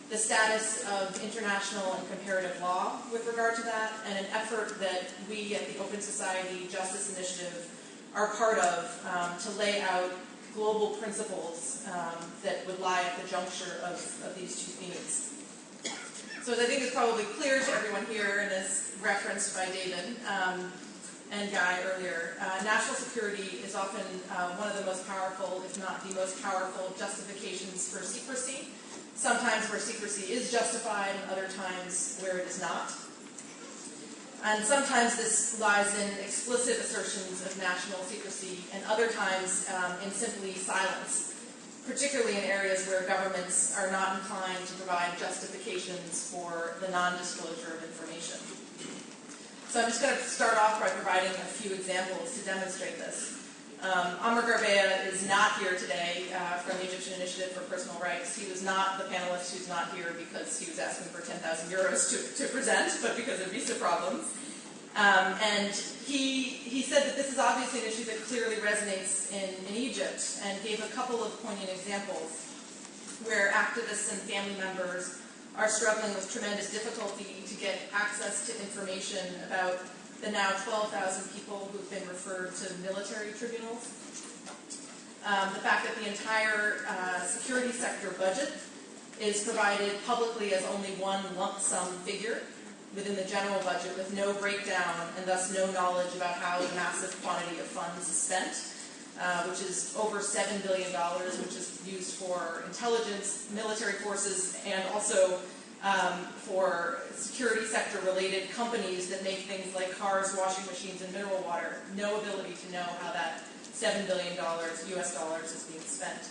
the status of international and comparative law with regard to that, and an effort that we at the Open Society Justice Initiative are part of to lay out global principles that would lie at the juncture of these two themes. So as I think is probably clear to everyone here, and as referenced by David and Guy earlier, national security is often one of the most powerful, if not the most powerful, justifications for secrecy. Sometimes where secrecy is justified, and other times where it is not. And sometimes this lies in explicit assertions of national secrecy, and other times in simply silence, particularly in areas where governments are not inclined to provide justifications for the non-disclosure of information. So I'm just going to start off by providing a few examples to demonstrate this. Amr Garbea is not here today from the Egyptian Initiative for Personal Rights. He was not the panelist who's not here because he was asking for 10,000 euros to present, but because of visa problems. And he said that this is obviously an issue that clearly resonates in Egypt, and gave a couple of poignant examples where activists and family members are struggling with tremendous difficulty to get access to information about the now 12,000 people who've been referred to military tribunals. The fact that the entire security sector budget is provided publicly as only one lump sum figure within the general budget with no breakdown and thus no knowledge about how the massive quantity of funds is spent, which is over $7 billion, which is used for intelligence, military forces, and also for security sector related companies that make things like cars, washing machines, and mineral water. No ability to know how that $7 billion US dollars is being spent.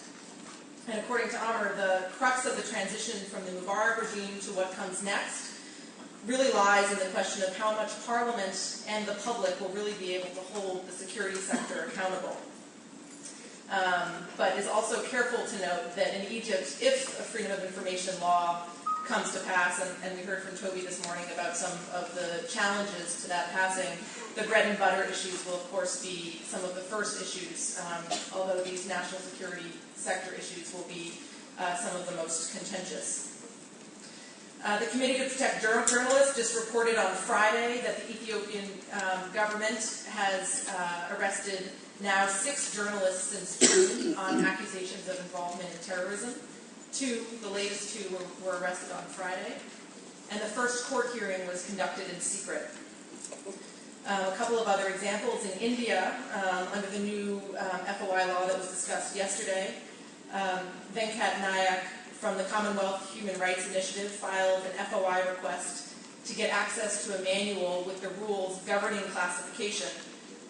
And according to Amr, the crux of the transition from the Mubarak regime to what comes next really lies in the question of how much Parliament and the public will really be able to hold the security sector accountable. But is also careful to note that in Egypt, if a freedom of information law comes to pass, and we heard from Toby this morning about some of the challenges to that passing, the bread and butter issues will of course be some of the first issues, although these national security sector issues will be some of the most contentious. The Committee to Protect Journalists just reported on Friday that the Ethiopian government has arrested now 6 journalists since June on accusations of involvement in terrorism. The latest 2 were arrested on Friday, and the first court hearing was conducted in secret. A couple of other examples. In India, under the new FOI law that was discussed yesterday, Venkat Nayak from the Commonwealth Human Rights Initiative filed an FOI request to get access to a manual with the rules governing classification,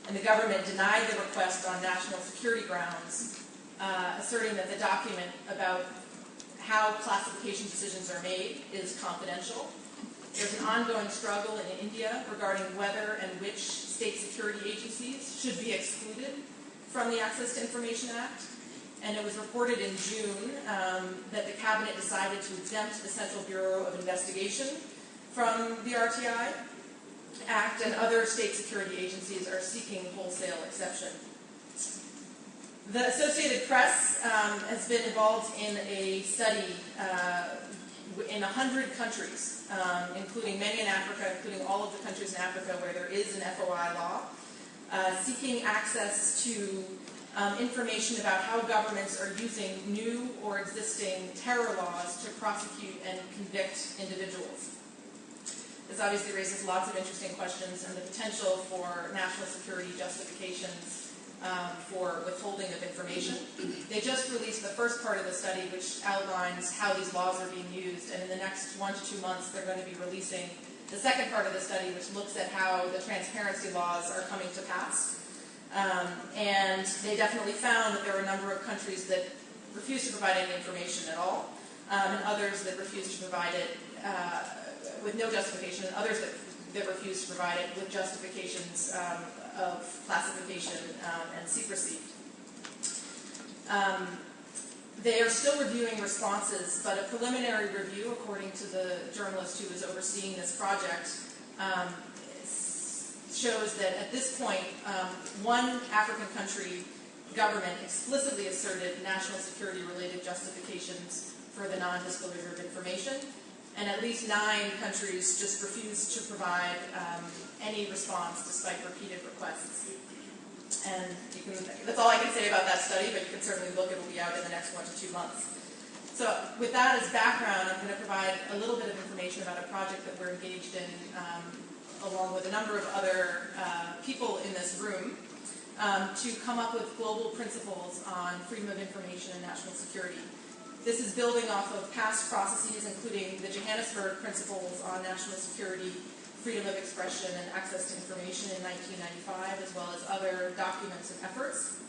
and the government denied the request on national security grounds, asserting that the document about how classification decisions are made is confidential. There's an ongoing struggle in India regarding whether and which state security agencies should be excluded from the Access to Information Act. And it was reported in June that the cabinet decided to exempt the Central Bureau of Investigation from the RTI Act, and other state security agencies are seeking wholesale exception. The Associated Press has been involved in a study in 100 countries, including many in Africa, including all of the countries in Africa where there is an FOI law, seeking access to information about how governments are using new or existing terror laws to prosecute and convict individuals. This obviously raises lots of interesting questions and the potential for national security justifications for withholding of information. They just released the first part of the study, which outlines how these laws are being used, and in the next 1 to 2 months they're going to be releasing the second part of the study, which looks at how the transparency laws are coming to pass. And they definitely found that there are a number of countries that refuse to provide any information at all, and others that refuse to provide it with no justification, and others that refuse to provide it with justifications of classification and secrecy. They are still reviewing responses, but a preliminary review, according to the journalist who is overseeing this project, shows that at this point, one African country government explicitly asserted national security-related justifications for the non-disclosure of information, and at least 9 countries just refused to provide any response despite repeated requests. And that's all I can say about that study, but you can certainly look. It will be out in the next 1 to 2 months. So with that as background, I'm going to provide a little bit of information about a project that we're engaged in along with a number of other people in this room to come up with global principles on freedom of information and national security. This is building off of past processes, including the Johannesburg Principles on National Security, Freedom of Expression, and Access to Information in 1995, as well as other documents and efforts,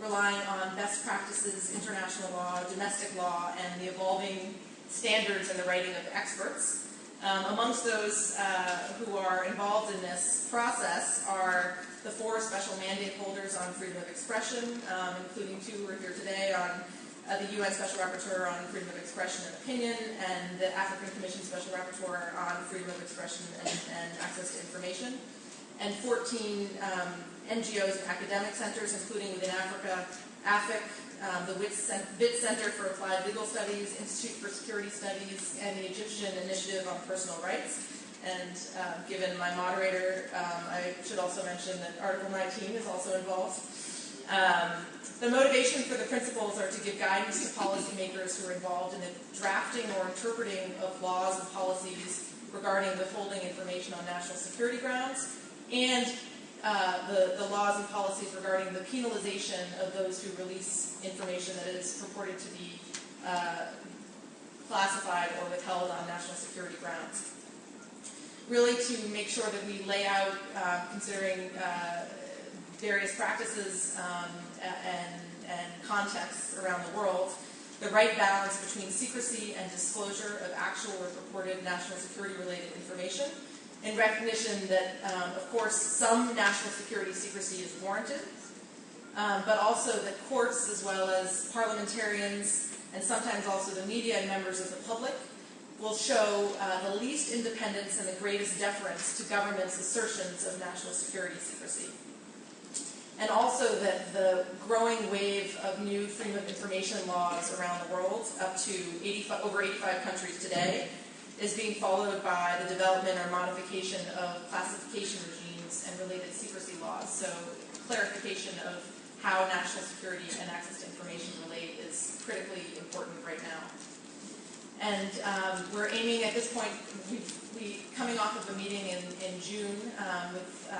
relying on best practices, international law, domestic law, and the evolving standards and the writing of experts. Amongst those who are involved in this process are the 4 special mandate holders on freedom of expression, including 2 who are here today on the UN Special Rapporteur on Freedom of Expression and Opinion, and the African Commission Special Rapporteur on Freedom of Expression and Access to Information, and 14 NGOs and academic centers, including within Africa, AFIC, the WIT Center for Applied Legal Studies, Institute for Security Studies, and the Egyptian Initiative on Personal Rights. And given my moderator, I should also mention that Article 19 is also involved. The motivation for the principles are to give guidance to policymakers who are involved in the drafting or interpreting of laws and policies regarding withholding information on national security grounds, and the laws and policies regarding the penalization of those who release information that is purported to be classified or withheld on national security grounds. Really to make sure that we lay out, considering various practices and contexts around the world, the right balance between secrecy and disclosure of actual or purported national security-related information, in recognition that, of course, some national security secrecy is warranted, but also that courts, as well as parliamentarians, and sometimes also the media and members of the public, will show the least independence and the greatest deference to government's assertions of national security secrecy. And also that the growing wave of new freedom of information laws around the world, up to over 85 countries today, is being followed by the development or modification of classification regimes and related secrecy laws. So clarification of how national security and access to information relate is critically important right now. And we're aiming at this point, we coming off of a meeting in June with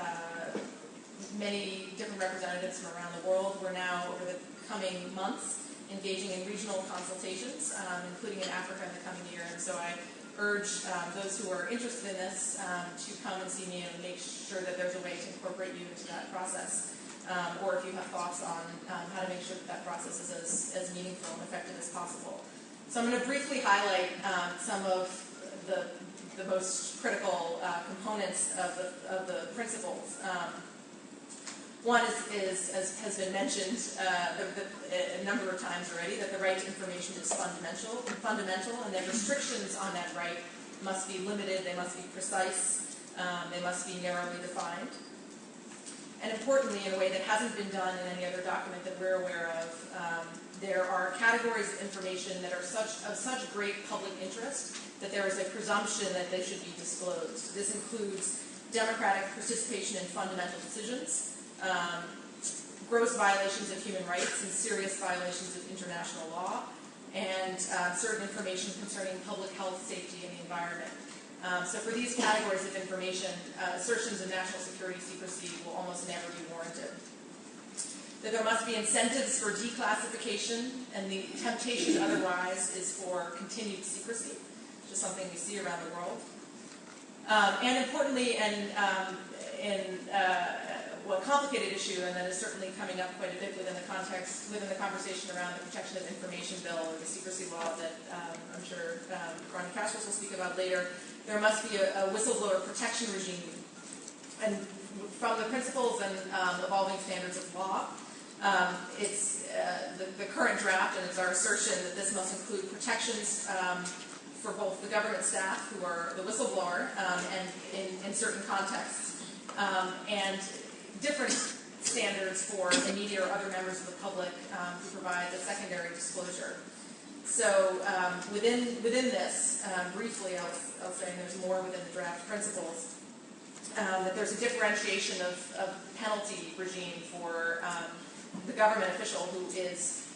many different representatives from around the world. We're now, over the coming months, engaging in regional consultations, including in Africa in the coming year. And so I urge those who are interested in this to come and see me and make sure that there's a way to incorporate you into that process. Or if you have thoughts on how to make sure that that process is as meaningful and effective as possible. So I'm going to briefly highlight some of the most critical components of the principles. One is, as has been mentioned a number of times already, that the right to information is fundamental, and that restrictions on that right must be limited, they must be precise, they must be narrowly defined. And importantly, in a way that hasn't been done in any other document that we're aware of, there are categories of information that are of such great public interest that there is a presumption that they should be disclosed. This includes democratic participation in fundamental decisions, gross violations of human rights and serious violations of international law, and certain information concerning public health, safety, and the environment. So for these categories of information, assertions of national security secrecy will almost never be warranted. That there must be incentives for declassification, and the temptation otherwise is for continued secrecy, which is something we see around the world. And importantly, and a complicated issue, and that is certainly coming up quite a bit within the conversation around the Protection of Information Bill or the secrecy law that I'm sure Ronnie Castros will speak about later. There must be a whistleblower protection regime, and from the principles and evolving standards of law, it's the current draft, and it's our assertion that this must include protections for both the government staff, who are the whistleblower, and in certain contexts, and different standards for the media or other members of the public who provide the secondary disclosure. So within this, briefly, I'll say, and there's more within the draft principles, that there's a differentiation of penalty regime for the government official who is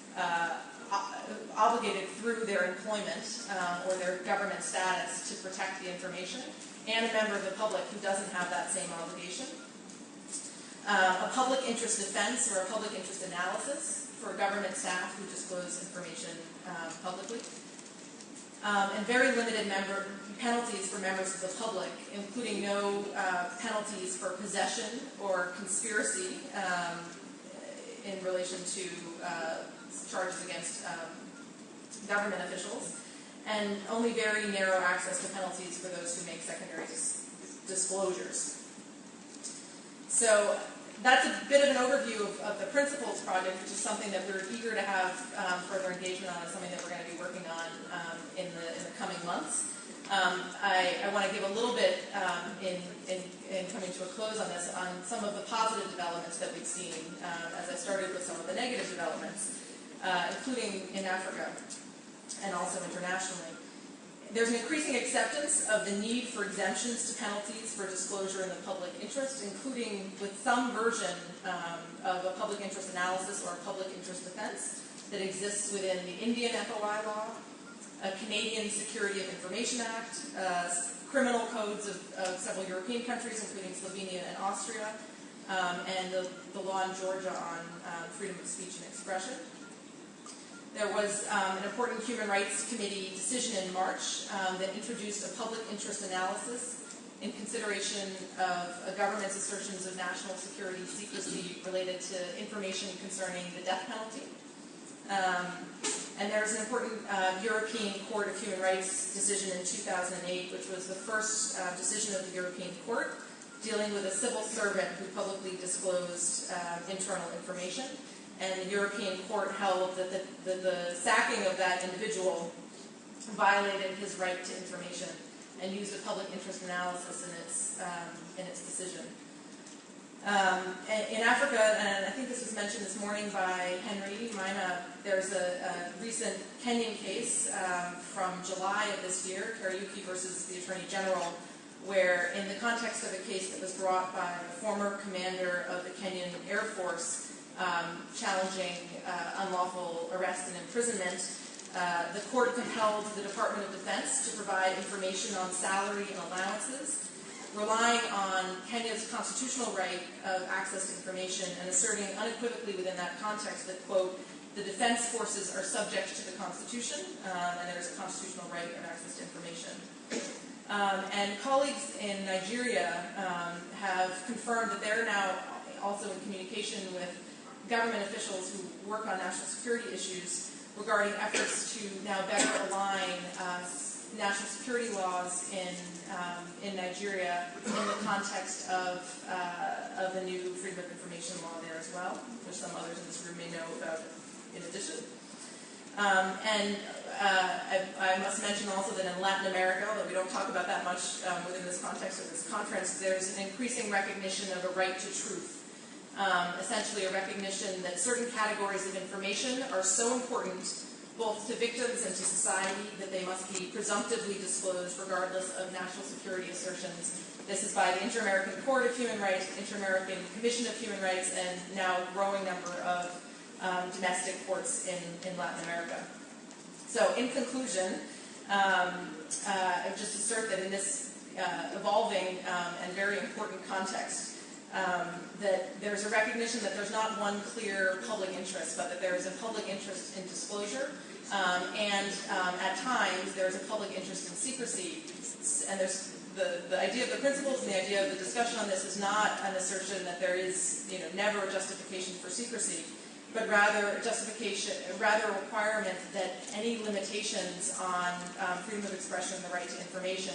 obligated through their employment or their government status to protect the information, and a member of the public who doesn't have that same obligation. A public interest defense or a public interest analysis for government staff who disclose information publicly. And very limited penalties for members of the public, including no penalties for possession or conspiracy in relation to charges against government officials, and only very narrow access to penalties for those who make secondary disclosures. So that's a bit of an overview of the Principles Project, which is something that we're eager to have further engagement on, and something that we're going to be working on in the coming months. I want to give a little bit in coming to a close on this, on some of the positive developments that we've seen, as I started with some of the negative developments, including in Africa and also internationally. There's an increasing acceptance of the need for exemptions to penalties for disclosure in the public interest, including with some version of a public interest analysis or a public interest defense that exists within the Indian FOI law, a Canadian Security of Information Act, criminal codes of several European countries, including Slovenia and Austria, and the law in Georgia on freedom of speech and expression. There was an important Human Rights Committee decision in March that introduced a public interest analysis in consideration of a government's assertions of national security secrecy related to information concerning the death penalty. And there's an important European Court of Human Rights decision in 2008, which was the first decision of the European Court dealing with a civil servant who publicly disclosed internal information. And the European Court held that the sacking of that individual violated his right to information, and used a public interest analysis in its decision. In Africa, and I think this was mentioned this morning by Henry Maina, there's a recent Kenyan case from July of this year, Kariuki versus the Attorney General, where in the context of a case that was brought by the former commander of the Kenyan Air Force challenging unlawful arrest and imprisonment, the court compelled the Department of Defense to provide information on salary and allowances, relying on Kenya's constitutional right of access to information and asserting unequivocally within that context that, quote, the defense forces are subject to the Constitution and there's a constitutional right of access to information. And colleagues in Nigeria have confirmed that they're now also in communication with government officials who work on national security issues regarding efforts to now better align national security laws in Nigeria in the context of the new Freedom of Information law there as well, which some others in this room may know about in addition. And I must mention also that in Latin America, although we don't talk about that much within this context of this conference, there's an increasing recognition of a right to truth. Essentially a recognition that certain categories of information are so important both to victims and to society that they must be presumptively disclosed regardless of national security assertions. This is by the Inter-American Court of Human Rights, Inter-American Commission of Human Rights, and now a growing number of domestic courts in Latin America. So in conclusion, I would just assert that in this evolving and very important context, that there's a recognition that there's not one clear public interest, but that there is a public interest in disclosure, and at times there's a public interest in secrecy. And there's the idea of the principles and the idea of the discussion on this is not an assertion that there is never a justification for secrecy, but rather a requirement that any limitations on freedom of expression and the right to information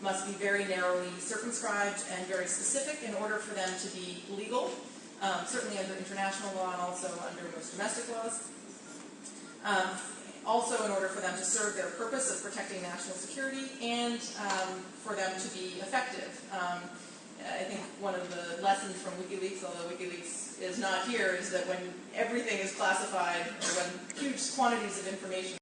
must be very narrowly circumscribed and very specific in order for them to be legal, certainly under international law and also under most domestic laws. Also in order for them to serve their purpose of protecting national security and for them to be effective. I think one of the lessons from Wikileaks, although Wikileaks is not here, is that when everything is classified, or when huge quantities of information